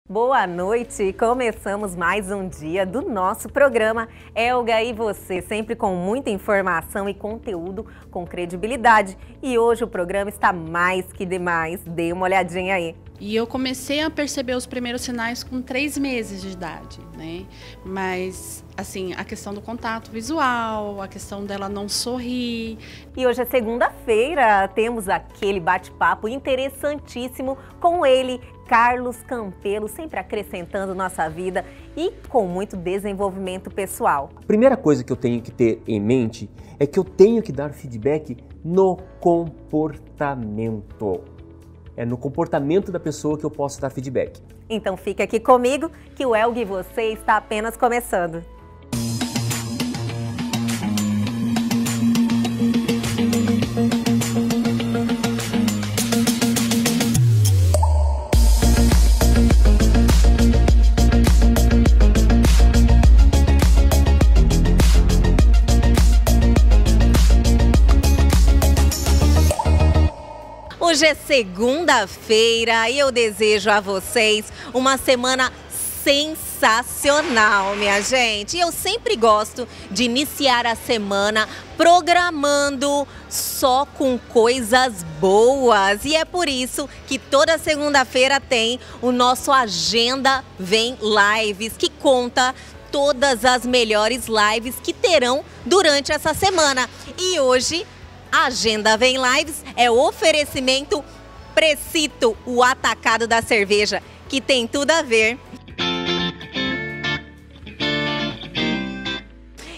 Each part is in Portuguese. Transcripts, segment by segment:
Boa noite! Começamos mais um dia do nosso programa Elga e Você, sempre com muita informação e conteúdo com credibilidade. E hoje o programa está mais que demais, dê uma olhadinha aí. E eu comecei a perceber os primeiros sinais com 3 meses de idade, né? Mas, assim, a questão do contato visual, a questão dela não sorrir. E hoje é segunda-feira, temos aquele bate-papo interessantíssimo com ele, Carlos Campelo, sempre acrescentando nossa vida e com muito desenvolvimento pessoal. A primeira coisa que eu tenho que ter em mente é que eu tenho que dar feedback no comportamento. É no comportamento da pessoa que eu posso dar feedback. Então fica aqui comigo que o Elga e Você está apenas começando. Hoje é segunda-feira e eu desejo a vocês uma semana sensacional, minha gente. Eu sempre gosto de iniciar a semana programando só com coisas boas. E é por isso que toda segunda-feira tem o nosso Agenda Vem Lives, que conta todas as melhores lives que terão durante essa semana. E hoje a Agenda Vem Lives é o oferecimento Precito, o atacado da cerveja, que tem tudo a ver.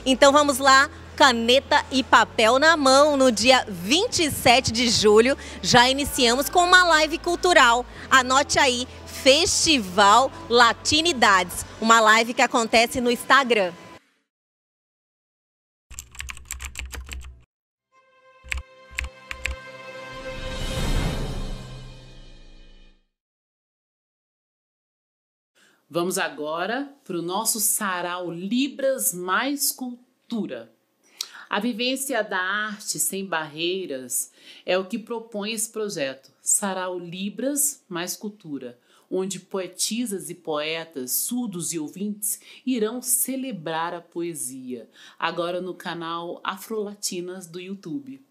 Então vamos lá, caneta e papel na mão. No dia 27 de julho já iniciamos com uma live cultural. Anote aí, Festival Latinidades, uma live que acontece no Instagram. Vamos agora para o nosso Sarau Libras mais Cultura. A vivência da arte sem barreiras é o que propõe esse projeto, Sarau Libras mais Cultura, onde poetisas e poetas, surdos e ouvintes irão celebrar a poesia, agora no canal Afrolatinas do YouTube.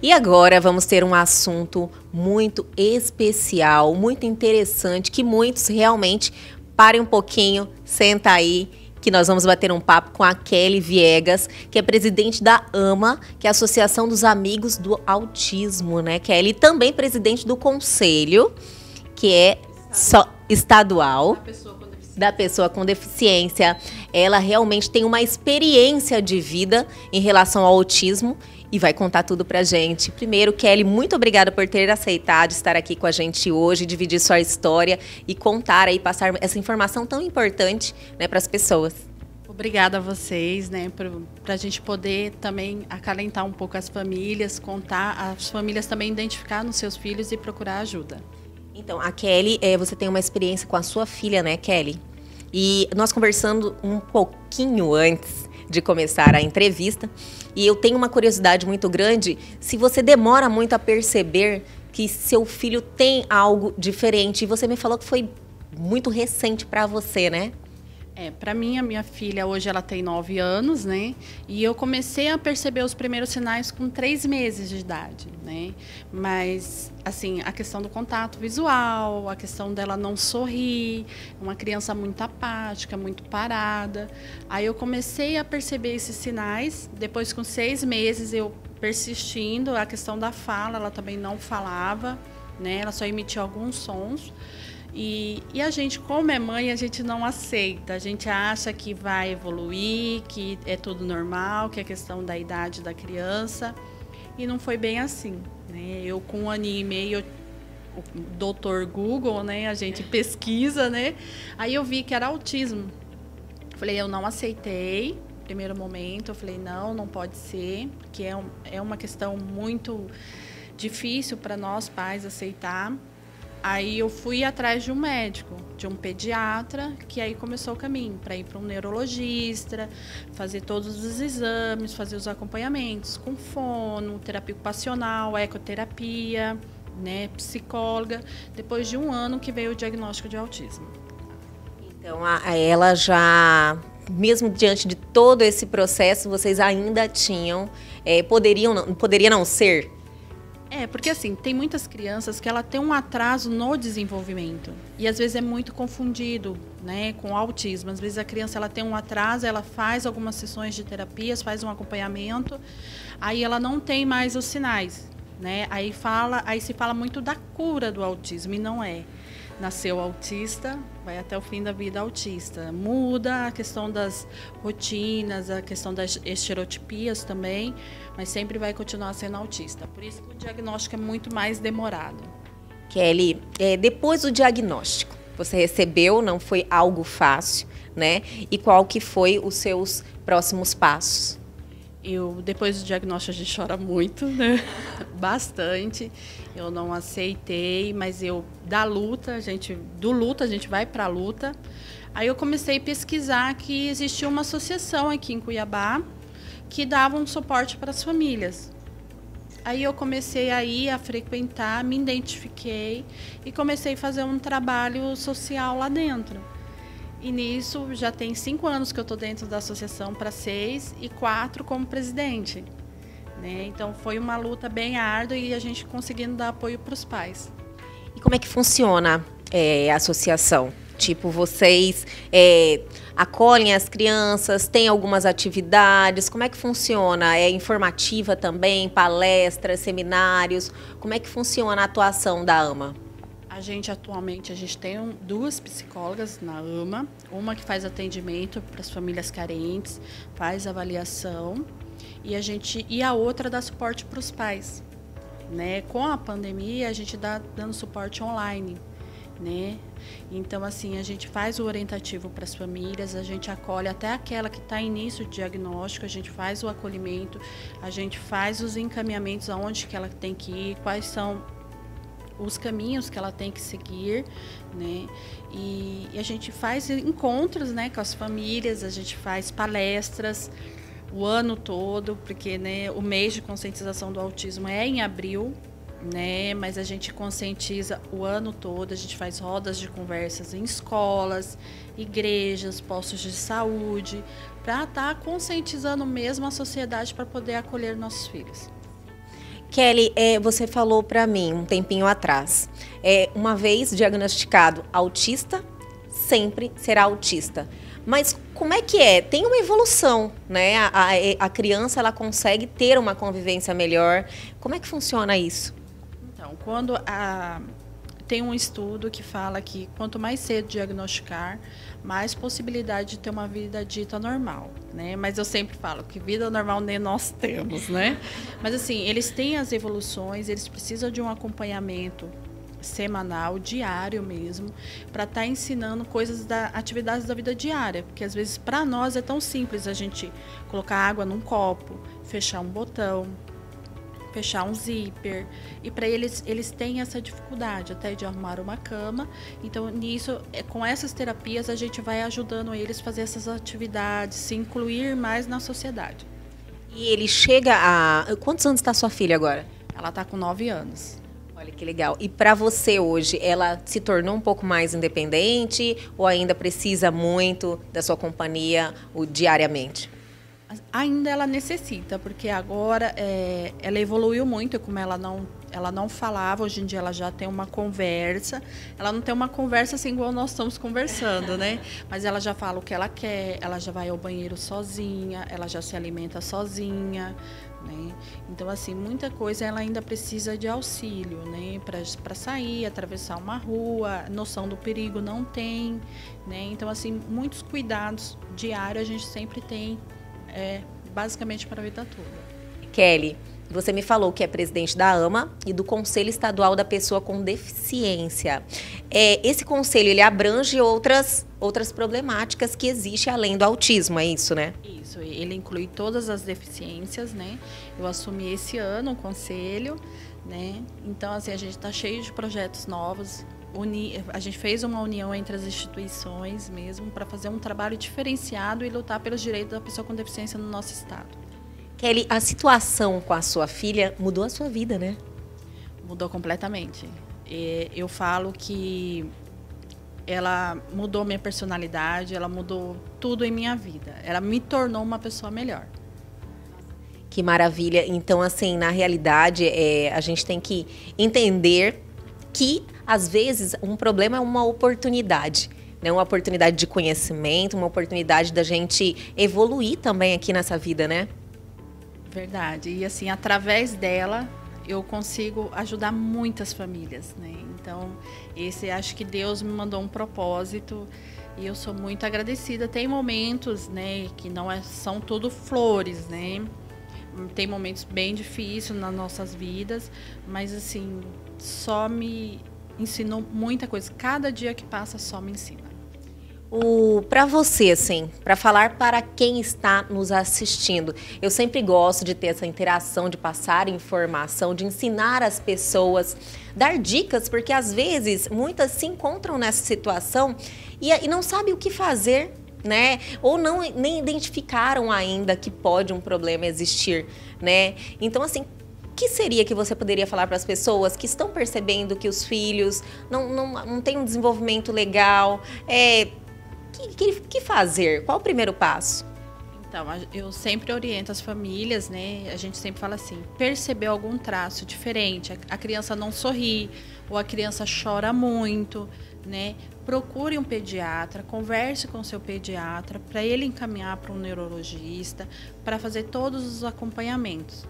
E agora vamos ter um assunto muito especial, muito interessante, que muitos realmente parem um pouquinho, senta aí, que nós vamos bater um papo com a Kelly Viegas, que é presidente da AMA, que é a Associação dos Amigos do Autismo, né, Kelly? E também presidente do Conselho, que é estadual da pessoa com deficiência. Ela realmente tem uma experiência de vida em relação ao autismo e vai contar tudo pra gente. Primeiro, Kelly, muito obrigada por ter aceitado estar aqui com a gente hoje, dividir sua história e contar aí, passar essa informação tão importante, né, para as pessoas. Obrigada a vocês, né, para a gente poder também acalentar um pouco as famílias, contar, as famílias também identificar nos seus filhos e procurar ajuda. Então, a Kelly, você tem uma experiência com a sua filha, né, Kelly? E nós conversando um pouquinho antes de começar a entrevista, e eu tenho uma curiosidade muito grande, se você demora muito a perceber que seu filho tem algo diferente, e você me falou que foi muito recente para você, né? Para mim, a minha filha hoje ela tem 9 anos, né? E eu comecei a perceber os primeiros sinais com 3 meses de idade, né? Mas, assim, a questão do contato visual, a questão dela não sorrir, uma criança muito apática, muito parada. Aí eu comecei a perceber esses sinais, depois com 6 meses eu persistindo, a questão da fala, ela também não falava, né? Ela só emitia alguns sons. E a gente, como é mãe, a gente não aceita. A gente acha que vai evoluir, que é tudo normal, que é questão da idade da criança. E não foi bem assim, né? Eu, com 1 ano e meio, o doutor Google, né? A gente pesquisa, né? Aí eu vi que era autismo. Falei, eu não aceitei, primeiro momento. Eu falei, não pode ser, porque é uma questão muito difícil para nós pais aceitar. Aí eu fui atrás de um médico, de um pediatra, que aí começou o caminho para ir para um neurologista, fazer todos os exames, fazer os acompanhamentos com fono, terapia ocupacional, ecoterapia, né, psicóloga. Depois de um ano que veio o diagnóstico de autismo. Então, ela já, mesmo diante de todo esse processo, vocês ainda tinham, poderia não ser? Porque assim, tem muitas crianças que ela tem um atraso no desenvolvimento e às vezes é muito confundido, né, com o autismo. Às vezes a criança ela tem um atraso, ela faz algumas sessões de terapias, faz um acompanhamento, aí ela não tem mais os sinais, né? Aí se fala muito da cura do autismo e não é. Nasceu autista, vai até o fim da vida autista. Muda a questão das rotinas, a questão das estereotipias também, mas sempre vai continuar sendo autista. Por isso que o diagnóstico é muito mais demorado. Kelly, depois do diagnóstico, você recebeu, não foi algo fácil, né? E qual que foi os seus próximos passos? Depois do diagnóstico, a gente chora muito, né? Bastante. Eu não aceitei, mas do luta, a gente vai para a luta. Aí eu comecei a pesquisar que existia uma associação aqui em Cuiabá que dava um suporte para as famílias. Aí eu comecei aí a frequentar, me identifiquei e comecei a fazer um trabalho social lá dentro. E nisso já tem 5 anos que eu estou dentro da associação para 6 e 4 como presidente. Né? Então foi uma luta bem árdua e a gente conseguindo dar apoio para os pais. E como é que funciona a associação? Tipo, vocês acolhem as crianças, tem algumas atividades, como é que funciona? É informativa também, palestras, seminários? Como é que funciona a atuação da AMA? Atualmente, a gente tem 2 psicólogas na AMA, uma que faz atendimento para as famílias carentes, faz avaliação, e a outra dá suporte para os pais. Né? Com a pandemia, a gente está dando suporte online. Né? Então, assim, a gente faz o orientativo para as famílias, a gente acolhe até aquela que está em início de diagnóstico, a gente faz o acolhimento, a gente faz os encaminhamentos aonde que ela tem que ir, quais são os caminhos que ela tem que seguir, né? E a gente faz encontros, né, com as famílias, a gente faz palestras o ano todo, porque, né, o mês de conscientização do autismo é em abril, né? Mas a gente conscientiza o ano todo, a gente faz rodas de conversas em escolas, igrejas, postos de saúde, para estar conscientizando mesmo a sociedade para poder acolher nossos filhos. Kelly, você falou para mim um tempinho atrás, uma vez diagnosticado autista, sempre será autista. Mas como é que é? Tem uma evolução, né? A criança ela consegue ter uma convivência melhor. Como é que funciona isso? Então, tem um estudo que fala que quanto mais cedo diagnosticar, mais possibilidade de ter uma vida dita normal, né? Mas eu sempre falo que vida normal nem nós temos, né? Mas assim, eles têm as evoluções, eles precisam de um acompanhamento semanal, diário mesmo, para estar ensinando atividades da vida diária, porque às vezes para nós é tão simples a gente colocar água num copo, fechar um botão, fechar um zíper, e para eles têm essa dificuldade até de arrumar uma cama. Então nisso, com essas terapias a gente vai ajudando eles a fazer essas atividades, se incluir mais na sociedade. E ele chega a... Quantos anos está sua filha agora? Ela está com 9 anos. Olha que legal. E para você hoje, ela se tornou um pouco mais independente ou ainda precisa muito da sua companhia diariamente? Ainda ela necessita, porque agora ela evoluiu muito, como ela não falava, hoje em dia ela já tem uma conversa. Ela não tem uma conversa assim igual nós estamos conversando, né? Mas ela já fala o que ela quer, ela já vai ao banheiro sozinha, ela já se alimenta sozinha, né? Então, assim, muita coisa ela ainda precisa de auxílio, né? Para sair, atravessar uma rua, noção do perigo não tem, né? Então, assim, muitos cuidados diários a gente sempre tem, basicamente para a vida toda. Kelly, você me falou que é presidente da AMA e do Conselho Estadual da Pessoa com Deficiência. Esse conselho, ele abrange outras problemáticas que existem além do autismo, é isso, né? Isso, ele inclui todas as deficiências, né? Eu assumi esse ano o conselho, né? Então, assim, a gente está cheio de projetos novos. A gente fez uma união entre as instituições mesmo para fazer um trabalho diferenciado e lutar pelos direitos da pessoa com deficiência no nosso estado. Kelly, a situação com a sua filha mudou a sua vida, né? Mudou completamente. Eu falo que ela mudou minha personalidade, ela mudou tudo em minha vida. Ela me tornou uma pessoa melhor. Que maravilha. Então, assim, na realidade, a gente tem que entender que, às vezes, um problema é uma oportunidade. Né? Uma oportunidade de conhecimento, uma oportunidade da gente evoluir também aqui nessa vida, né? Verdade. E assim, através dela, eu consigo ajudar muitas famílias, né? Então, acho que Deus me mandou um propósito e eu sou muito agradecida. Tem momentos, né, que não são tudo flores, né? Tem momentos bem difíceis nas nossas vidas, mas assim, só me ensinou muita coisa. Cada dia que passa só me ensina. Para você, assim, para falar para quem está nos assistindo, eu sempre gosto de ter essa interação, de passar informação, de ensinar as pessoas, dar dicas, porque às vezes muitas se encontram nessa situação e não sabem o que fazer, né? Ou nem identificaram ainda que pode um problema existir, né? Então, assim, o que seria que você poderia falar para as pessoas que estão percebendo que os filhos não têm um desenvolvimento legal? Que fazer? Qual o primeiro passo? Então, eu sempre oriento as famílias, né? A gente sempre fala assim, percebeu algum traço diferente, a criança não sorri, ou a criança chora muito, né? Procure um pediatra, converse com o seu pediatra, para ele encaminhar para um neurologista, para fazer todos os acompanhamentos,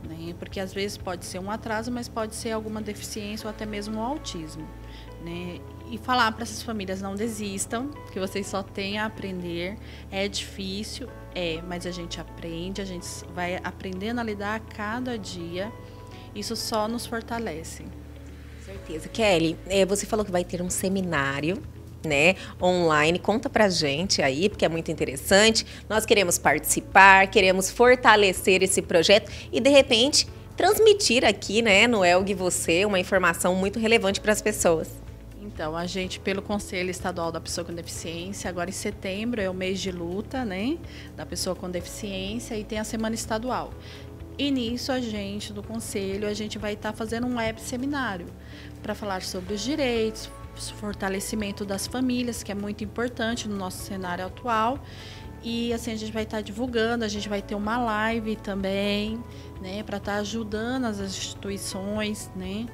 né? Porque às vezes pode ser um atraso, mas pode ser alguma deficiência ou até mesmo um autismo, né? E falar para essas famílias, não desistam, que vocês só têm a aprender. É difícil, mas a gente aprende, a gente vai aprendendo a lidar a cada dia. Isso só nos fortalece. Certeza. Kelly, você falou que vai ter um seminário, né, online. Conta pra gente aí, porque é muito interessante. Nós queremos participar, queremos fortalecer esse projeto e, de repente, transmitir aqui, né, no ELG Você, uma informação muito relevante para as pessoas. Então, a gente, pelo Conselho Estadual da Pessoa com Deficiência, agora em setembro é o mês de luta, né, da pessoa com deficiência e tem a Semana Estadual. E nisso a gente, do Conselho, a gente vai estar fazendo um web seminário para falar sobre os direitos, fortalecimento das famílias, que é muito importante no nosso cenário atual. E assim, a gente vai estar divulgando, a gente vai ter uma live também, né, para estar ajudando as instituições, né,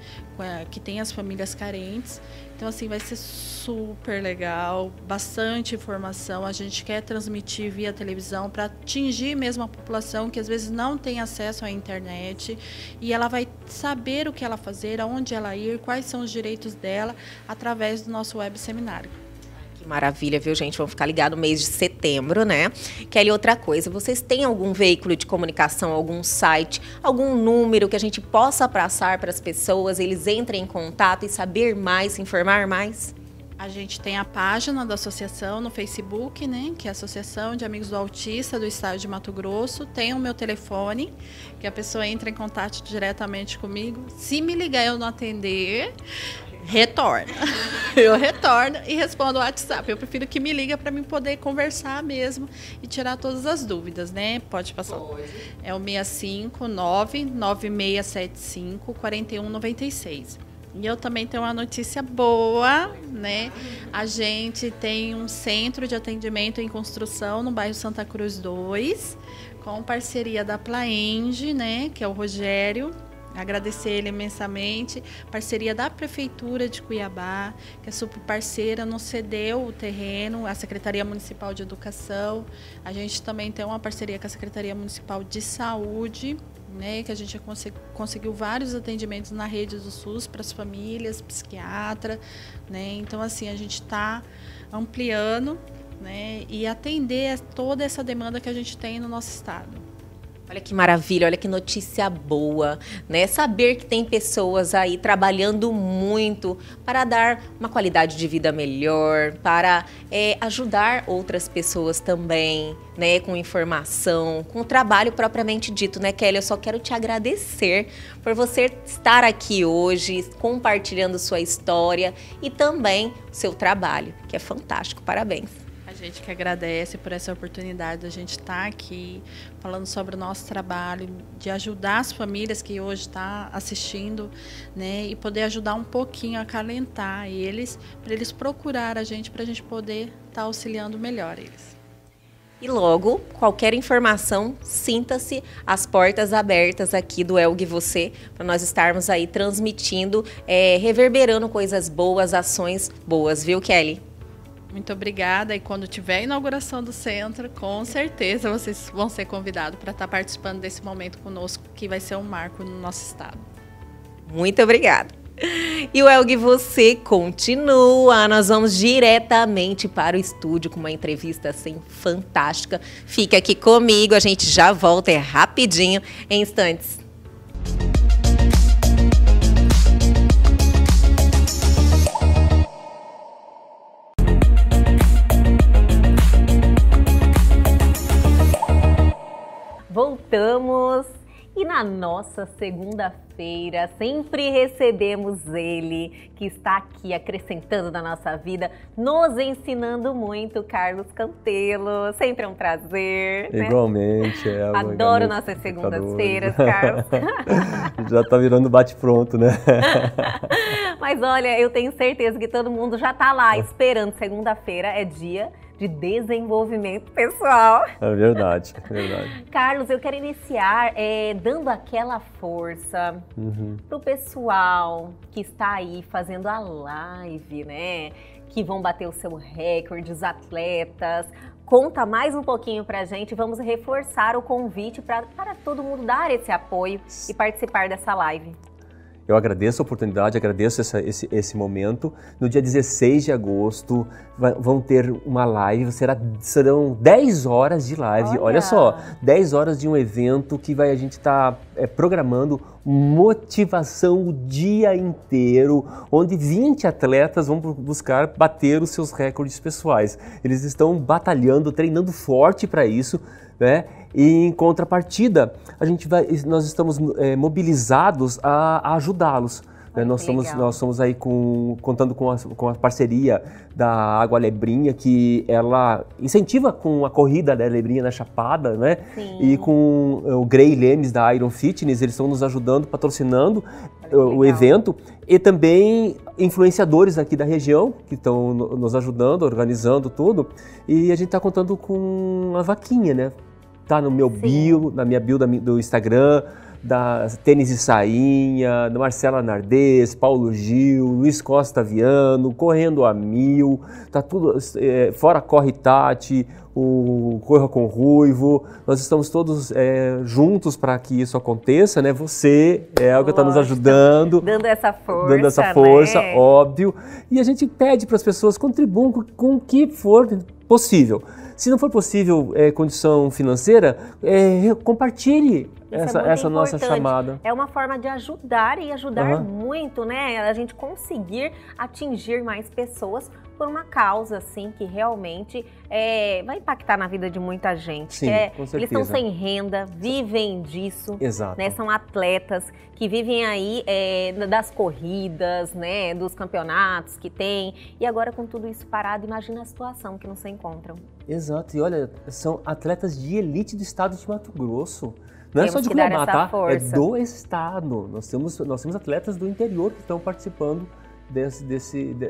que tem as famílias carentes. Então, assim, vai ser super legal, bastante informação. A gente quer transmitir via televisão para atingir mesmo a população que às vezes não tem acesso à internet. E ela vai saber o que ela fazer, aonde ela ir, quais são os direitos dela, através do nosso web seminário. Que maravilha, viu, gente? Vamos ficar ligados no mês de setembro, né? Kelly, outra coisa, vocês têm algum veículo de comunicação, algum site, algum número que a gente possa passar para as pessoas, eles entrem em contato e saber mais, se informar mais? A gente tem a página da associação no Facebook, né, que é a Associação de Amigos do Autista do Estado de Mato Grosso. Tem o meu telefone, que a pessoa entra em contato diretamente comigo. Se me ligar e eu não atender, retorna. Eu retorno e respondo o WhatsApp. Eu prefiro que me liga para mim poder conversar mesmo e tirar todas as dúvidas, né? Pode passar. Pode. É o 659-9675-4196. E eu também tenho uma notícia boa, né? A gente tem um centro de atendimento em construção no bairro Santa Cruz 2, com parceria da Plaenge, né? Que é o Rogério. Agradecer ele imensamente. Parceria da Prefeitura de Cuiabá, que é super parceira, nos cedeu o terreno, a Secretaria Municipal de Educação. A gente também tem uma parceria com a Secretaria Municipal de Saúde, né, que a gente conseguiu vários atendimentos na rede do SUS para as famílias, psiquiatra, né? Então, assim, a gente está ampliando, né, e atender toda essa demanda que a gente tem no nosso estado. Olha que maravilha, olha que notícia boa, né? Saber que tem pessoas aí trabalhando muito para dar uma qualidade de vida melhor, para ajudar outras pessoas também, né? Com informação, com o trabalho propriamente dito, né, Kelly? Eu só quero te agradecer por você estar aqui hoje, compartilhando sua história e também o seu trabalho, que é fantástico. Parabéns. A gente que agradece por essa oportunidade de a gente estar aqui falando sobre o nosso trabalho, de ajudar as famílias que hoje estão assistindo, né, e poder ajudar um pouquinho a acalentar eles, para eles procurar a gente, para a gente poder estar auxiliando melhor eles. E logo, qualquer informação, sinta-se as portas abertas aqui do Elgue Você, para nós estarmos aí transmitindo, reverberando coisas boas, ações boas, viu, Kelly? Muito obrigada, e quando tiver a inauguração do centro, com certeza vocês vão ser convidados para estar participando desse momento conosco, que vai ser um marco no nosso estado. Muito obrigada. E o Elgue Você continua, nós vamos diretamente para o estúdio com uma entrevista assim fantástica. Fica aqui comigo, a gente já volta, é rapidinho, em instantes. Voltamos e na nossa segunda-feira sempre recebemos ele, que está aqui acrescentando na nossa vida, nos ensinando muito, Carlos Campelo. Sempre é um prazer. Igualmente. Né? Adoro nossas segundas-feiras, Carlos. Já tá virando bate-pronto, né? Mas olha, eu tenho certeza que todo mundo já tá lá esperando. Segunda-feira é dia de desenvolvimento pessoal. É verdade, é verdade. Carlos, eu quero iniciar dando aquela força pro pessoal que está aí fazendo a live, né? Que vão bater o seu recorde, os atletas. Conta mais um pouquinho pra gente, vamos reforçar o convite para todo mundo dar esse apoio e participar dessa live. Eu agradeço a oportunidade, agradeço esse momento. No dia 16 de agosto, vão ter uma live, serão 10 horas de live. Olha só, 10 horas de um evento que a gente está programando motivação o dia inteiro, onde 20 atletas vão buscar bater os seus recordes pessoais. Eles estão batalhando, treinando forte para isso, né? E em contrapartida, nós estamos mobilizados a ajudá-los. Né? Nós somos aí contando com a parceria da Água Lebrinha, que ela incentiva com a corrida da Lebrinha na Chapada, né? Sim. E com o Grey Lemes da Iron Fitness, eles estão nos ajudando, patrocinando o evento, e também influenciadores aqui da região que estão nos ajudando, organizando tudo, e a gente está contando com a vaquinha, né? Tá no meu bio, na minha bio do Instagram, da Tênis e Sainha, da Marcela Nardez, Paulo Gil, Luiz Costa Viano, Correndo a Mil, tá tudo, fora Corre Tati, o Corra com Ruivo, nós estamos todos juntos para que isso aconteça, né? Você é o que está nos ajudando. Dando essa força, né? Óbvio. E a gente pede para as pessoas contribuam com o que for possível. Se não for possível condição financeira, compartilhe essa nossa chamada. É uma forma de ajudar e ajudar muito, né? A gente conseguir atingir mais pessoas por uma causa, assim, que realmente vai impactar na vida de muita gente. Sim, com certeza. Eles estão sem renda, vivem disso. Exato. Né? São atletas que vivem aí das corridas, né? Dos campeonatos que tem. E agora com tudo isso parado, imagina a situação que não se encontram. Exato. E olha, são atletas de elite do estado de Mato Grosso. Não é só de Cuiabá, tá? Força. É do estado. Nós temos atletas do interior que estão participando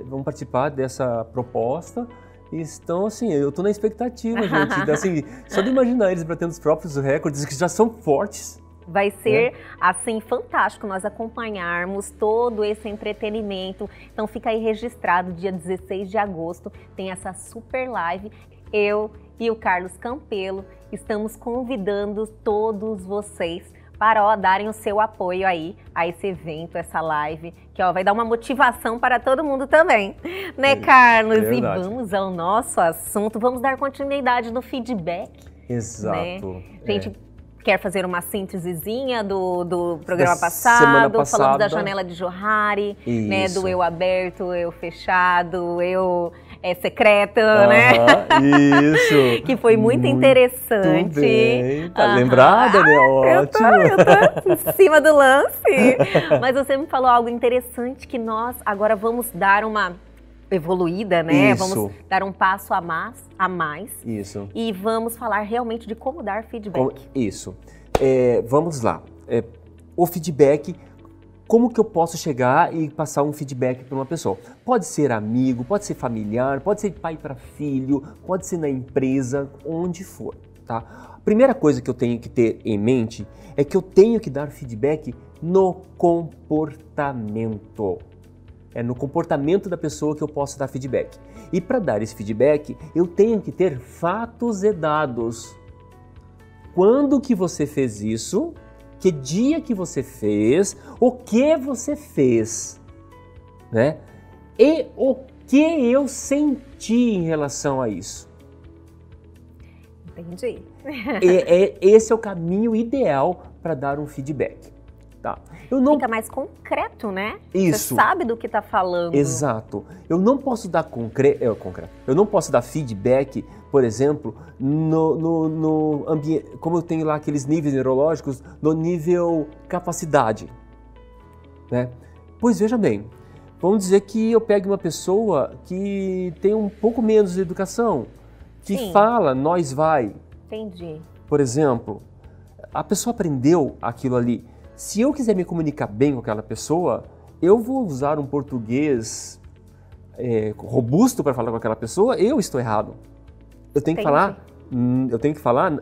vão participar dessa proposta. E estão assim, eu estou na expectativa, gente. Assim, só de imaginar eles batendo os próprios recordes, que já são fortes. Vai ser, assim, fantástico nós acompanharmos todo esse entretenimento. Então fica aí registrado, dia 16 de agosto, tem essa super live. Eu e o Carlos Campelo estamos convidando todos vocês para darem o seu apoio aí a esse evento, essa live, que vai dar uma motivação para todo mundo também, né, Carlos? E vamos ao nosso assunto, vamos dar continuidade no feedback. Exato. Né? Gente, quer fazer uma síntesezinha do programa semana passada. Falamos da janela de Johari, né, do eu aberto, eu fechado, eu secreta, né? Isso. Que foi muito interessante. Muito bem. Tá lembrada, né? Ótimo. Eu tô em cima do lance. Mas você me falou algo interessante que nós agora vamos dar uma evoluída, né? Isso. Vamos dar um passo a mais. Isso. E vamos falar realmente de como dar feedback. Isso. Vamos lá. O feedback, como que eu posso chegar e passar um feedback para uma pessoa? Pode ser amigo, pode ser familiar, pode ser pai para filho, pode ser na empresa, onde for, tá? A primeira coisa que eu tenho que ter em mente é que eu tenho que dar feedback no comportamento. É no comportamento da pessoa que eu posso dar feedback. E para dar esse feedback, eu tenho que ter fatos e dados. Quando que você fez isso? Que dia que você fez? O que você fez? Né? E o que eu senti em relação a isso? Entendi. Esse é o caminho ideal para dar um feedback. Tá. Fica mais concreto, né? Isso. Você sabe do que está falando. Exato. Eu não posso dar Eu não posso dar feedback, por exemplo, no ambiente, como eu tenho lá aqueles níveis neurológicos, no nível capacidade, né? Pois veja bem, vamos dizer que eu pegue uma pessoa que tem um pouco menos de educação, que Sim. fala, nós vai. Entendi. Por exemplo, a pessoa aprendeu aquilo ali. Se eu quiser me comunicar bem com aquela pessoa, eu vou usar um português robusto para falar com aquela pessoa, eu estou errado. Eu tenho que falar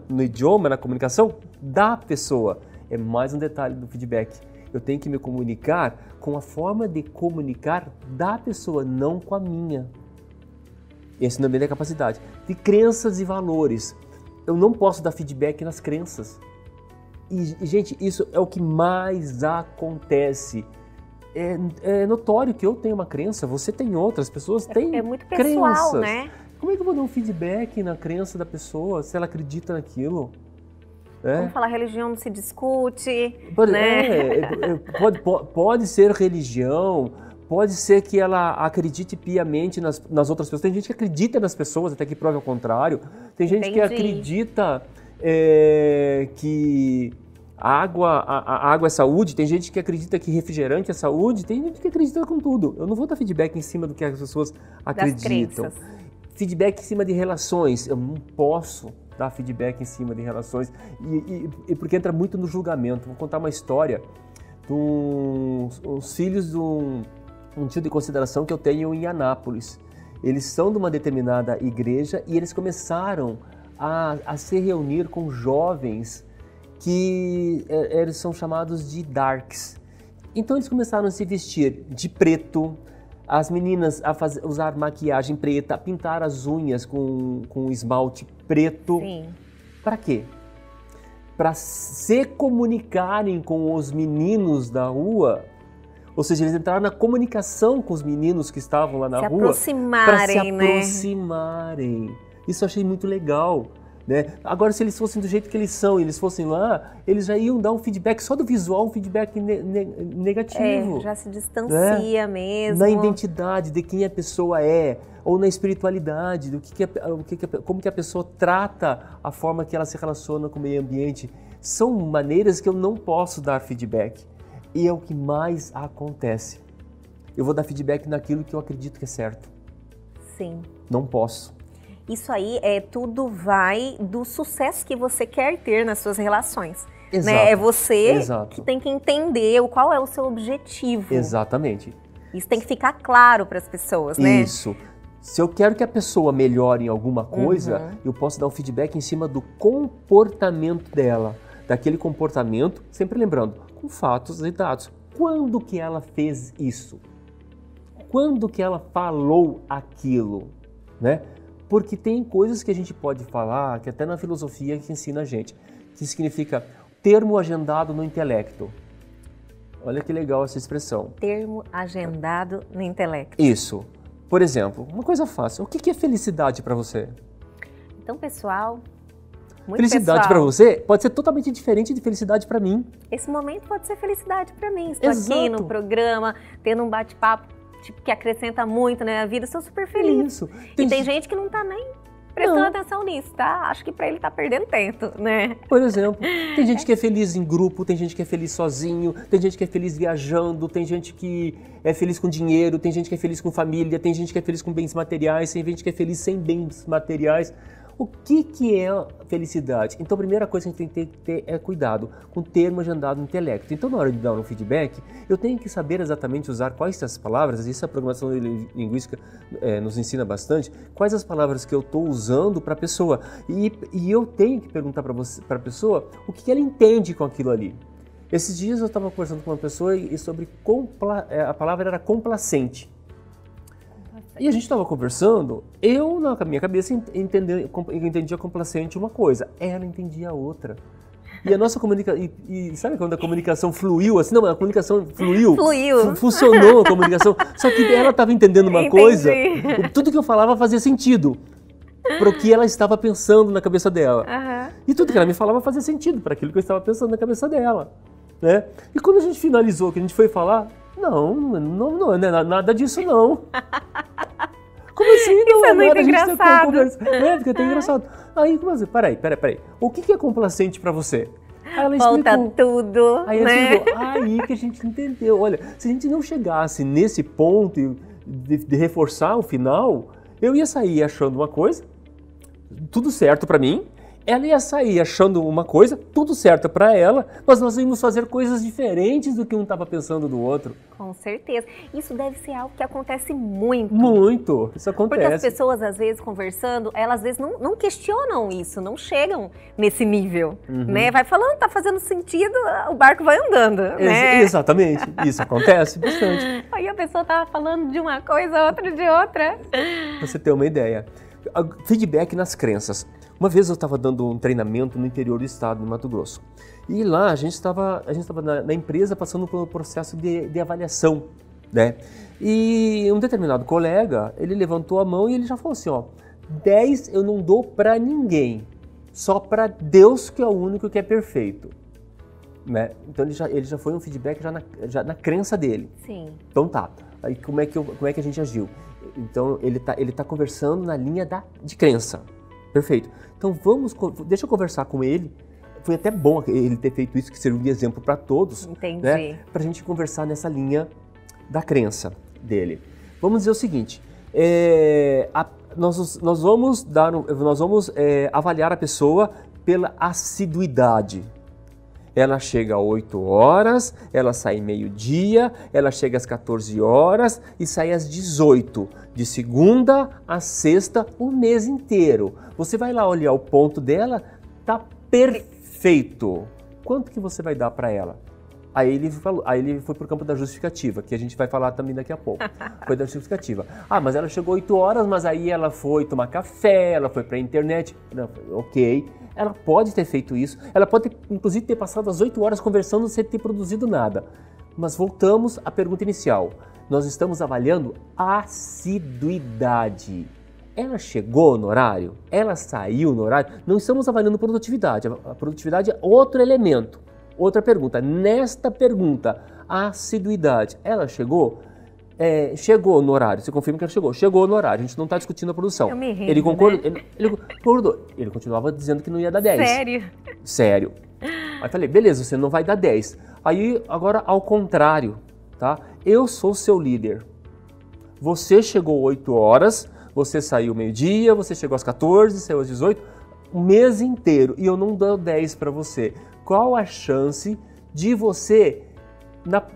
no idioma, na comunicação da pessoa. É mais um detalhe do feedback. Eu tenho que me comunicar com a forma de comunicar da pessoa, não com a minha. Esse também é capacidade. De crenças e valores. Eu não posso dar feedback nas crenças. E, gente, isso é o que mais acontece. É notório que eu tenho uma crença, você tem outras, pessoas têm crenças. É muito pessoal, né? Como é que eu vou dar um feedback na crença da pessoa, se ela acredita naquilo? Vamos falar, religião não se discute, Pode, né? Pode ser religião, pode ser que ela acredite piamente nas outras pessoas. Tem gente que acredita nas pessoas, até que prove o contrário. Tem gente que acredita que a água é saúde, tem gente que acredita que refrigerante é saúde, tem gente que acredita com tudo. Eu não vou dar feedback em cima do que as pessoas acreditam. Feedback em cima de relações, eu não posso dar feedback em cima de relações, e porque entra muito no julgamento. Vou contar uma história de uns filhos de um tio de consideração que eu tenho em Anápolis. Eles são de uma determinada igreja e eles começaram a se reunir com jovens que eles são chamados de darks. Então eles começaram a se vestir de preto, as meninas a usar maquiagem preta, a pintar as unhas com esmalte preto. Sim. Para quê? Para se comunicarem com os meninos da rua. Ou seja, eles entraram na comunicação com os meninos que estavam lá na rua. Para se aproximarem. Isso eu achei muito legal. Né? Agora, se eles fossem do jeito que eles são, eles fossem lá, eles já iam dar um feedback só do visual, um feedback negativo. Já se distancia, né? Mesmo. Na identidade de quem a pessoa é, ou na espiritualidade, como que a pessoa trata a forma que ela se relaciona com o meio ambiente. São maneiras que eu não posso dar feedback. E é o que mais acontece. Eu vou dar feedback naquilo que eu acredito que é certo. Sim. Não posso. Isso aí tudo vai do sucesso que você quer ter nas suas relações. Exato. Né? É você Exato. que tem que entender qual é o seu objetivo. Exatamente. Isso tem que ficar claro para as pessoas, né? Isso. Se eu quero que a pessoa melhore em alguma coisa, eu posso dar um feedback em cima do comportamento dela. Daquele comportamento, sempre lembrando, com fatos e dados. Quando que ela fez isso? Quando que ela falou aquilo? Né? Porque tem coisas que a gente pode falar, que até na filosofia que ensina a gente, que significa termo agendado no intelecto. Olha que legal essa expressão. Termo agendado no intelecto. Isso. Por exemplo, uma coisa fácil. O que é felicidade para você? Então, pessoal, Muito felicidade pessoal. para você pode ser totalmente diferente de felicidade para mim. Esse momento pode ser felicidade para mim. Estou Exato. aqui no programa, tendo um bate-papo tipo, que acrescenta muito na minha vida, sou super feliz. Isso. E tem gente que não tá nem prestando atenção nisso, tá? Acho que para ele tá perdendo tempo, né? Por exemplo, tem gente que é feliz em grupo, tem gente que é feliz sozinho, tem gente que é feliz viajando, tem gente que é feliz com dinheiro, tem gente que é feliz com família, tem gente que é feliz com bens materiais, tem gente que é feliz sem bens materiais. O que é felicidade? Então, a primeira coisa que a gente tem que ter é cuidado com o termo agendado no intelecto. Então, na hora de dar um feedback, eu tenho que saber exatamente usar quais as palavras, isso a programação linguística nos ensina bastante, quais as palavras que eu estou usando para a pessoa. E eu tenho que perguntar para a pessoa o que ela entende com aquilo ali. Esses dias eu estava conversando com uma pessoa e sobre a palavra era complacente. E a gente estava conversando, eu na minha cabeça entendia complacente uma coisa, ela entendia outra. E a nossa comunicação, e sabe quando a comunicação fluiu assim? Não, a comunicação fluiu. Funcionou a comunicação, só que ela estava entendendo uma coisa, tudo que eu falava fazia sentido para o que ela estava pensando na cabeça dela. E tudo que ela me falava fazia sentido para aquilo que eu estava pensando na cabeça dela. Né? E quando a gente finalizou, que a gente foi falar, não é nada disso não. Como assim? Isso é muito engraçado. Fica até engraçado. Aí, peraí. O que é complacente pra você? Aí ela Volta explicou. tudo, Aí ela né? explicou. Aí que a gente entendeu. Olha, se a gente não chegasse nesse ponto de reforçar o final, eu ia sair achando uma coisa, tudo certo pra mim, ela ia sair achando uma coisa, tudo certo para ela, mas nós íamos fazer coisas diferentes do que um estava pensando do outro. Com certeza. Isso deve ser algo que acontece muito. Muito, isso acontece. Porque as pessoas, às vezes, conversando, elas às vezes não questionam isso, não chegam nesse nível, né? Vai falando, tá fazendo sentido, o barco vai andando, né? Exatamente, isso acontece bastante. Aí a pessoa tava falando de uma coisa, outra de outra. Pra você ter uma ideia. Feedback nas crenças. Uma vez eu estava dando um treinamento no interior do estado, no Mato Grosso. E lá a gente estava na empresa passando por um processo de avaliação, né? E um determinado colega, ele levantou a mão e ele já falou assim, 10 eu não dou para ninguém, só para Deus que é o único que é perfeito. Né? Então ele já foi um feedback já na crença dele. Sim. Então tá, aí como é que a gente agiu? Então ele tá conversando na linha de crença. Perfeito. Então deixa eu conversar com ele. Foi até bom ele ter feito isso, que serviu de exemplo para todos. Entendi. Né? Para a gente conversar nessa linha da crença dele. Vamos dizer o seguinte, nós vamos avaliar a pessoa pela assiduidade. Ela chega às 8 horas, ela sai meio-dia, ela chega às 14 horas e sai às 18. De segunda a sexta, o mês inteiro. Você vai lá olhar o ponto dela, tá perfeito. Quanto que você vai dar para ela? Aí ele foi pro campo da justificativa, que a gente vai falar também daqui a pouco. Foi da justificativa. Mas ela chegou 8 horas, mas aí ela foi tomar café, ela foi pra internet. Não, ok. Ela pode ter feito isso, ela pode, inclusive, ter passado as 8 horas conversando sem ter produzido nada. Mas voltamos à pergunta inicial. Nós estamos avaliando assiduidade. Ela chegou no horário? Ela saiu no horário? Não estamos avaliando produtividade. A produtividade é outro elemento. Outra pergunta. Nesta pergunta, assiduidade, ela chegou? Chegou no horário, você confirma que ela chegou. Chegou no horário, a gente não está discutindo a produção. Eu me rendo, ele concordou, né? ele concordou. Ele continuava dizendo que não ia dar 10. Sério? Aí falei, beleza, você não vai dar 10. Aí, agora, ao contrário, tá? Eu sou seu líder. Você chegou 8 horas, você saiu meio-dia, você chegou às 14, saiu às 18, o mês inteiro, e eu não dou 10 para você. Qual a chance de você...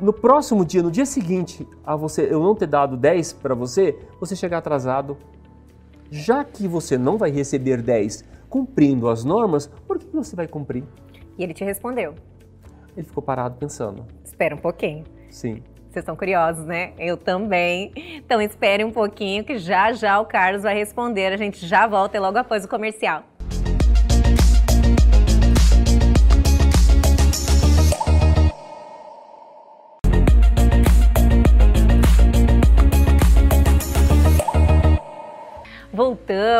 No próximo dia, no dia seguinte a eu não ter dado 10 para você chegar atrasado? Já que você não vai receber 10 cumprindo as normas, por que você vai cumprir? E ele te respondeu? Ele ficou parado pensando. Espera um pouquinho. Sim. Vocês estão curiosos, né? Eu também. Então espere um pouquinho que já o Carlos vai responder. A gente já volta logo após o comercial.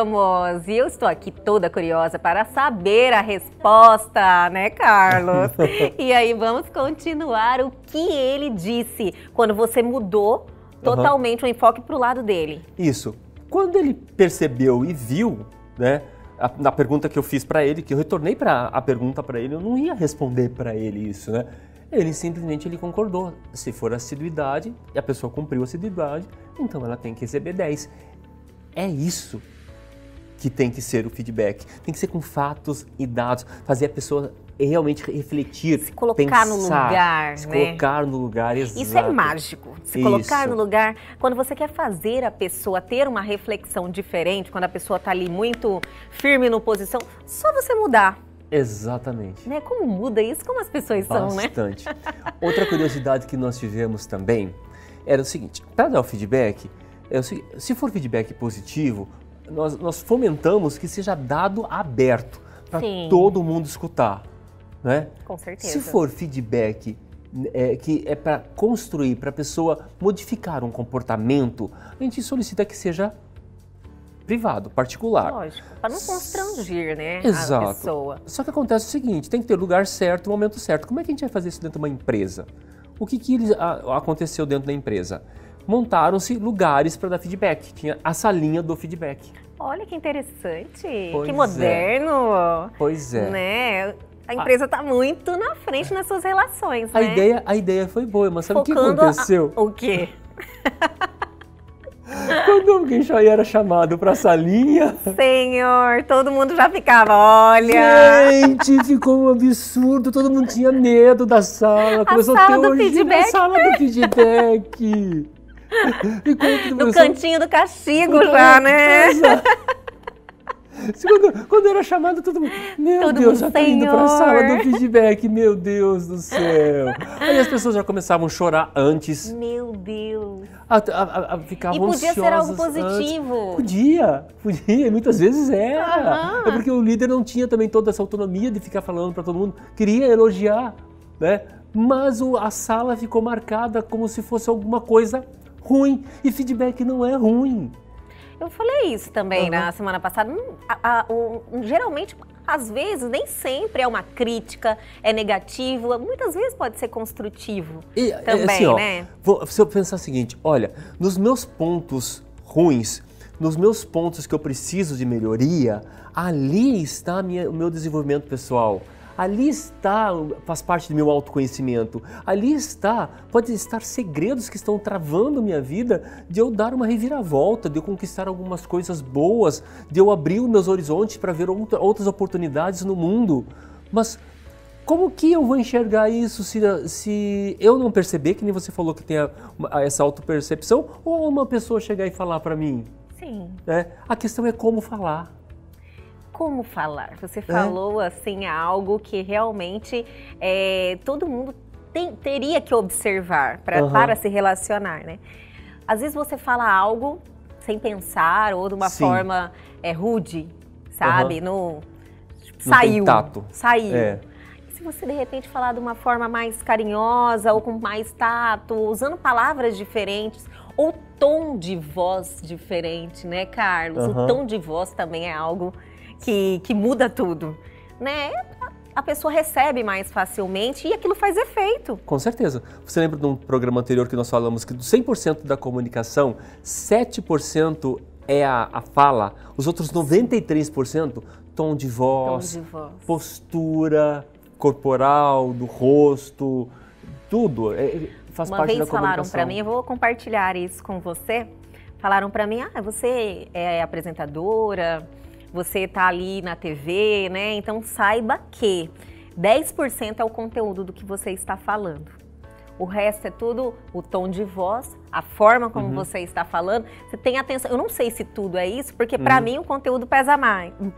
Voltamos! E eu estou aqui toda curiosa para saber a resposta, né, Carlos? E aí vamos continuar o que ele disse quando você mudou totalmente o enfoque para o lado dele. Isso. Quando ele percebeu e viu, né, na pergunta que eu fiz para ele, que eu retornei a pergunta para ele, eu não ia responder para ele isso, né? Ele simplesmente concordou. Se for assiduidade e a pessoa cumpriu a assiduidade, então ela tem que receber 10. É isso que tem que ser o feedback. Tem que ser com fatos e dados, fazer a pessoa realmente refletir, se colocar pensar, no lugar, se né? colocar no lugar, exato. Isso é mágico, se colocar no lugar. Quando você quer fazer a pessoa ter uma reflexão diferente, quando a pessoa está ali muito firme no posição, só você mudar. Exatamente. Né? Como muda isso? Como as pessoas são, né? Bastante. Outra curiosidade que nós tivemos também era o seguinte, para dar o feedback, se for feedback positivo, nós fomentamos que seja dado aberto, para todo mundo escutar, né? Com certeza. Se for feedback que é para construir, para a pessoa modificar um comportamento, a gente solicita que seja privado, particular. Lógico, para não constranger, né, Exato. a pessoa. Só que acontece o seguinte, tem que ter lugar certo, momento certo. Como é que a gente vai fazer isso dentro de uma empresa? O que aconteceu dentro da empresa? Montaram-se lugares para dar feedback. Tinha a salinha do feedback. Olha que interessante, Pois que moderno. Pois é. Né? A empresa está muito na frente nas suas relações, né? A ideia foi boa, mas sabe o que Focando aconteceu? O quê? Quando alguém já era chamado para a salinha... Senhor, todo mundo já ficava, olha... Gente, ficou um absurdo, todo mundo tinha medo da sala. Começou a ter a sala do feedback. No cantinho do castigo já, né? Quando era chamado, todo mundo... Meu todo Deus, mundo, já tá indo para a sala do feedback, meu Deus do céu. Aí as pessoas já começavam a chorar antes. Meu Deus. Ficavam ansiosas. E podia ser algo positivo. Antes. Podia, e muitas vezes era. É porque o líder não tinha também toda essa autonomia de ficar falando para todo mundo. Queria elogiar, né? Mas a sala ficou marcada como se fosse alguma coisa ruim. E feedback não é ruim. Eu falei isso também na semana passada. Geralmente, às vezes, nem sempre é uma crítica, é negativo. Muitas vezes pode ser construtivo também, assim, né? Se eu pensar o seguinte, olha, nos meus pontos ruins, nos meus pontos que eu preciso de melhoria, ali está o meu desenvolvimento pessoal. Ali está, faz parte do meu autoconhecimento, ali pode estar segredos que estão travando minha vida de eu dar uma reviravolta, de eu conquistar algumas coisas boas, de eu abrir os meus horizontes para ver outras oportunidades no mundo. Mas como que eu vou enxergar isso se eu não perceber, que nem você falou que tem essa autopercepção, ou uma pessoa chegar e falar para mim? Sim. A questão é como falar. Como falar? Você falou assim algo que realmente todo mundo teria que observar para se relacionar, né? Às vezes você fala algo sem pensar ou de uma forma rude, sabe? Saiu. Tato. Saiu. E se você de repente falar de uma forma mais carinhosa ou com mais tato, usando palavras diferentes ou tom de voz diferente, né, Carlos? O tom de voz também é algo que muda tudo, né? A pessoa recebe mais facilmente e aquilo faz efeito. Com certeza. Você lembra de um programa anterior que nós falamos que do 100% da comunicação, 7% é a fala, os outros 93%, tom de voz, postura corporal, do rosto, tudo faz parte da comunicação. Uma vez falaram para mim, eu vou compartilhar isso com você, falaram para mim, você é apresentadora, você está ali na TV, né? Então saiba que 10% é o conteúdo do que você está falando. O resto é tudo o tom de voz, a forma como você está falando. Você tem atenção. Eu não sei se tudo é isso, porque para mim o conteúdo pesa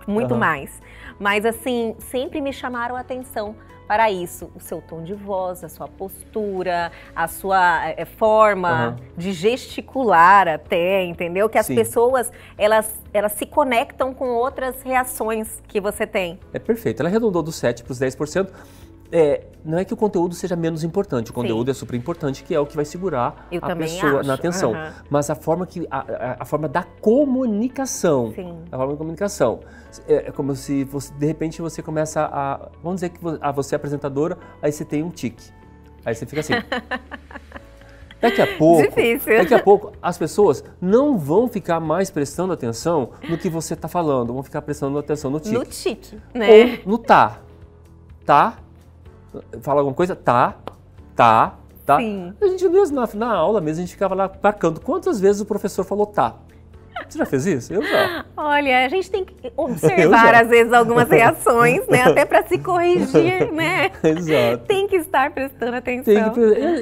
muito mais. Mas assim, sempre me chamaram a atenção para isso. O seu tom de voz, a sua postura, a sua forma de gesticular até, entendeu? Que as pessoas, elas se conectam com outras reações que você tem. É perfeito. Ela arredondou dos 7% para os 10%. não é que o conteúdo seja menos importante, o conteúdo é super importante, que é o que vai segurar a pessoa na atenção. Mas a forma a forma da comunicação. Sim. A forma da comunicação. É como se de repente você começa vamos dizer que você é apresentadora, aí você tem um tique. Aí você fica assim. Daqui a pouco, as pessoas não vão ficar mais prestando atenção no que você está falando, vão ficar prestando atenção no tique. No tique, né? Ou no tá. Tá? Fala alguma coisa? Tá. Sim. A gente mesmo, na aula mesmo, a gente ficava lá marcando quantas vezes o professor falou tá. Você já fez isso? Eu já. Olha, a gente tem que observar, às vezes, algumas reações, né? Até para se corrigir, né? Exato. Tem que estar prestando atenção.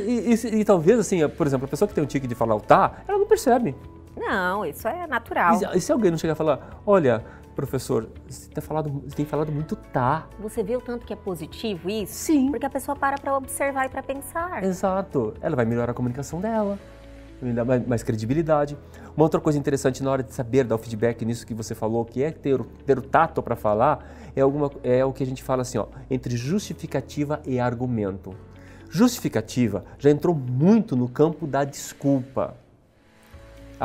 E talvez, assim, por exemplo, a pessoa que tem um tique de falar o tá, ela não percebe. Não, isso é natural. E se alguém não chegar a falar, olha, professor, você tem falado muito tá. Você vê o tanto que é positivo isso? Sim. Porque a pessoa para observar e para pensar. Exato. Ela vai melhorar a comunicação dela, vai dar mais credibilidade. Uma outra coisa interessante na hora de saber dar o feedback nisso que você falou, que é ter o tato para falar, é o que a gente fala assim, ó, entre justificativa e argumento. Justificativa já entrou muito no campo da desculpa.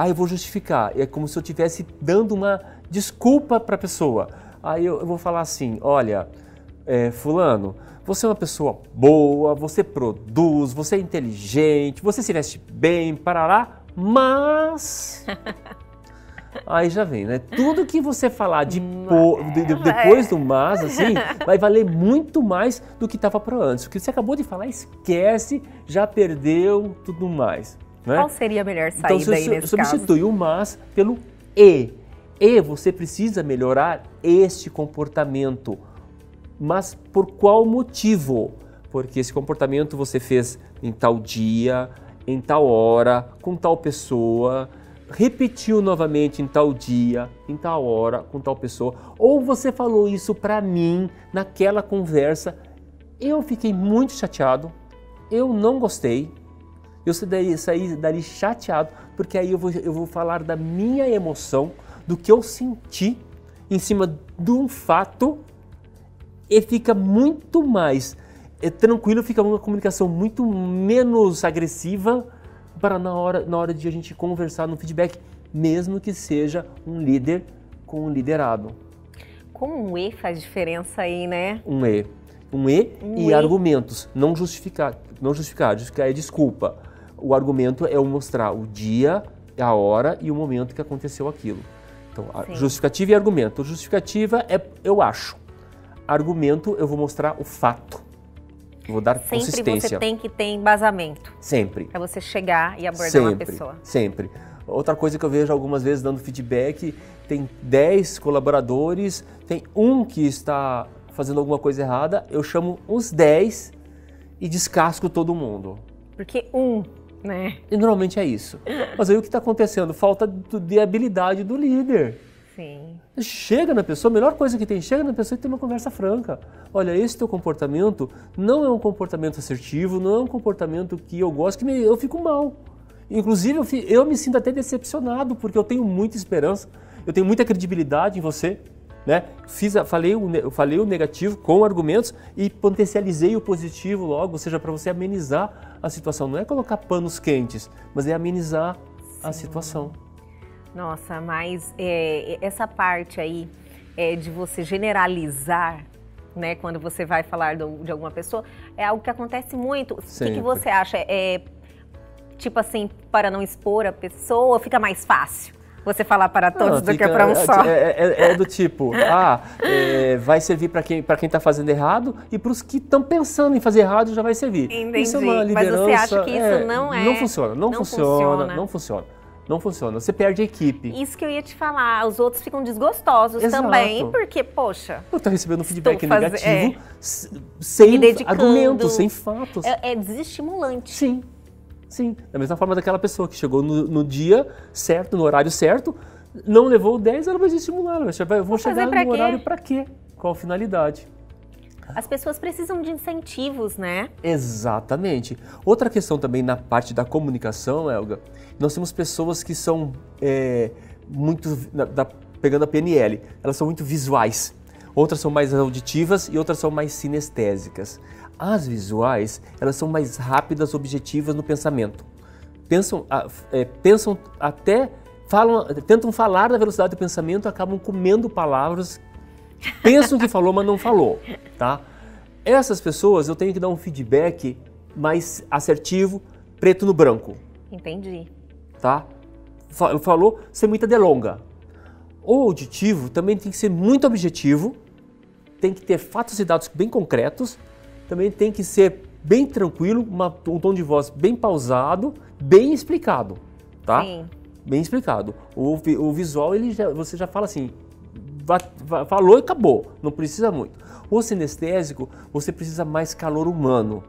Eu vou justificar. É como se eu estivesse dando uma desculpa para a pessoa. Aí eu vou falar assim, olha, fulano, você é uma pessoa boa, você produz, você é inteligente, você se veste bem, parará, mas... Aí já vem, né? Tudo que você falar depois do mas, assim, vai valer muito mais do que estava para antes. O que você acabou de falar, esquece, já perdeu, tudo mais. Né? Qual seria a melhor saída aí nesse caso? Substitui o mas pelo e. E você precisa melhorar este comportamento. Mas por qual motivo? Porque esse comportamento você fez em tal dia, em tal hora, com tal pessoa, repetiu novamente em tal dia, em tal hora, com tal pessoa, ou você falou isso para mim naquela conversa, eu fiquei muito chateado, eu não gostei, eu saí dali chateado, porque aí eu vou falar da minha emoção, do que eu senti em cima de um fato, e fica muito mais tranquilo, fica uma comunicação muito menos agressiva para na hora de a gente conversar no feedback, mesmo que seja um líder com um liderado. Como um E faz diferença aí, né? Um E argumentos, não justificar é desculpa. O argumento é eu mostrar o dia, a hora e o momento que aconteceu aquilo. Então, justificativa e argumento. Justificativa é eu acho. Argumento, eu vou mostrar o fato. Vou dar consistência. Sempre você tem que ter embasamento. Sempre. Para você chegar e abordar uma pessoa. Sempre. Outra coisa que eu vejo algumas vezes dando feedback, tem 10 colaboradores, tem um que está fazendo alguma coisa errada, eu chamo os 10 e descasco todo mundo. Porque né? E normalmente é isso. Mas aí o que está acontecendo? Falta de habilidade do líder. Sim. Chega na pessoa, a melhor coisa que tem, chega na pessoa e tem uma conversa franca. Olha, esse teu comportamento não é um comportamento assertivo, não é um comportamento que eu gosto, que eu fico mal. Inclusive, eu me sinto até decepcionado, porque eu tenho muita esperança, eu tenho muita credibilidade em você, né? Falei o negativo com argumentos e potencializei o positivo logo, ou seja, para você amenizar a situação. Não é colocar panos quentes, mas é amenizar a situação. Nossa, mas essa parte aí de você generalizar, né, quando você vai falar de alguma pessoa, é algo que acontece muito. O que você acha? Tipo assim, para não expor a pessoa, fica mais fácil você falar para todos do que para um só? É do tipo, vai servir para quem está fazendo errado e para os que estão pensando em fazer errado já vai servir. Entendi. Isso é uma liderança, mas você acha que isso não funciona. Você perde a equipe. Isso que eu ia te falar. Os outros ficam desgostosos também, porque, poxa... Eu estou recebendo um feedback negativo sem argumentos, sem fatos. É desestimulante. Sim. Da mesma forma daquela pessoa que chegou no dia certo, no horário certo, não levou 10, ela vai desestimular. Eu vou chegar no horário para quê? Qual a finalidade? As pessoas precisam de incentivos, né? Exatamente. Outra questão também na parte da comunicação, Elga, nós temos pessoas que são muito, pegando a PNL, elas são muito visuais. outras são mais auditivas e outras são mais sinestésicas. As visuais, elas são mais rápidas, objetivas no pensamento. Pensam até, tentam falar na velocidade do pensamento, acabam comendo palavras, pensam que falou, mas não falou, tá? Essas pessoas eu tenho que dar um feedback mais assertivo, preto no branco. Entendi. Tá? Falou sem muita delonga. O auditivo também tem que ser muito objetivo, tem que ter fatos e dados bem concretos, também tem que ser bem tranquilo, um tom de voz bem pausado, bem explicado, tá? Sim. Bem explicado. O visual, você já fala assim, falou e acabou, não precisa muito. O sinestésico, você precisa mais calor humano,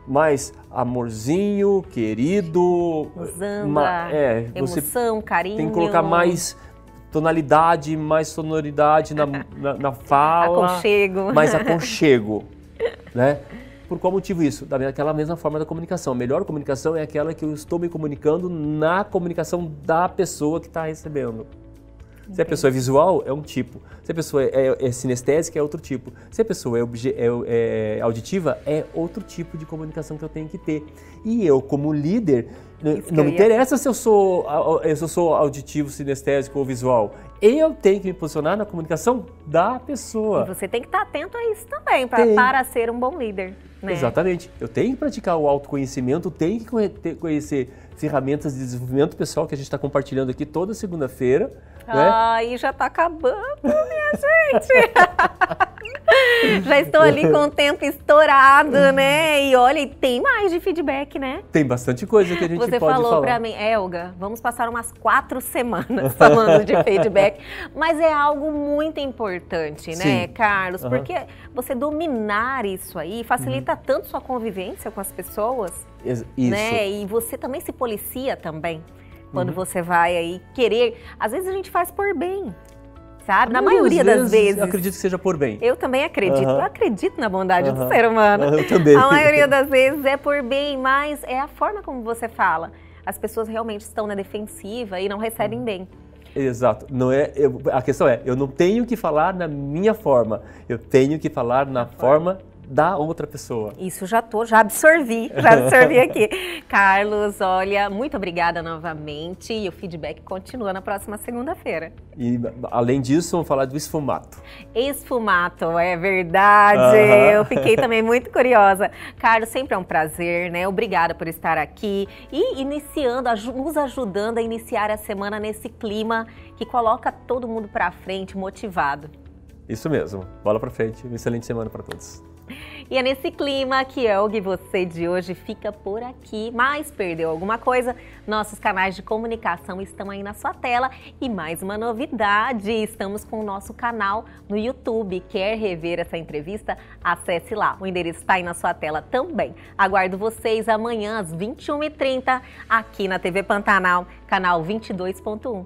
mais amorzinho, querido, emoção, carinho. Tem que colocar mais tonalidade, mais sonoridade na fala. Aconchego. Mais aconchego, né? Por qual motivo isso? Daquela mesma forma da comunicação. A melhor comunicação é aquela que eu estou me comunicando na comunicação da pessoa que está recebendo. Entendi. Se a pessoa é visual, é um tipo. Se a pessoa é sinestésica, é outro tipo. Se a pessoa é auditiva, é outro tipo de comunicação que eu tenho que ter. E eu, como líder, não me interessa se eu sou auditivo, sinestésico ou visual. Eu tenho que me posicionar na comunicação da pessoa. E você tem que estar atento a isso também, para ser um bom líder. Né? Exatamente. Eu tenho que praticar o autoconhecimento, tenho que conhecer ferramentas de desenvolvimento pessoal que a gente está compartilhando aqui toda segunda-feira. Ai, já está acabando, minha gente! Já estou ali com o tempo estourado, né? E olha, tem mais de feedback, né? Tem bastante coisa que a gente pode falar. Você falou para mim, Elga, vamos passar umas 4 semanas falando de feedback, mas é algo muito importante, né, Carlos? Porque você dominar isso aí facilita tanto sua convivência com as pessoas, isso. Né? E você também se policia também. Quando você vai aí querer, às vezes a gente faz por bem, sabe? Na maioria das vezes. Eu acredito que seja por bem. Eu também acredito. Eu acredito na bondade do ser humano. Eu também. A maioria das vezes é por bem, mas é a forma como você fala. As pessoas realmente estão na defensiva e não recebem bem. Exato. A questão é, eu não tenho que falar na minha forma, eu tenho que falar na forma da outra pessoa. Isso já absorvi aqui. Carlos, olha, muito obrigada novamente e o feedback continua na próxima segunda-feira. E além disso, vamos falar do esfumato. Esfumato, é verdade. Eu fiquei também muito curiosa. Carlos, sempre é um prazer, né? Obrigada por estar aqui e nos ajudando a iniciar a semana nesse clima que coloca todo mundo para frente, motivado. Isso mesmo. Bola para frente. Uma excelente semana para todos. E é nesse clima que Elga e você de hoje fica por aqui. Mas perdeu alguma coisa? Nossos canais de comunicação estão aí na sua tela. E mais uma novidade, estamos com o nosso canal no YouTube. Quer rever essa entrevista? Acesse lá, o endereço está aí na sua tela também. Aguardo vocês amanhã às 21h30 aqui na TV Pantanal, canal 22.1.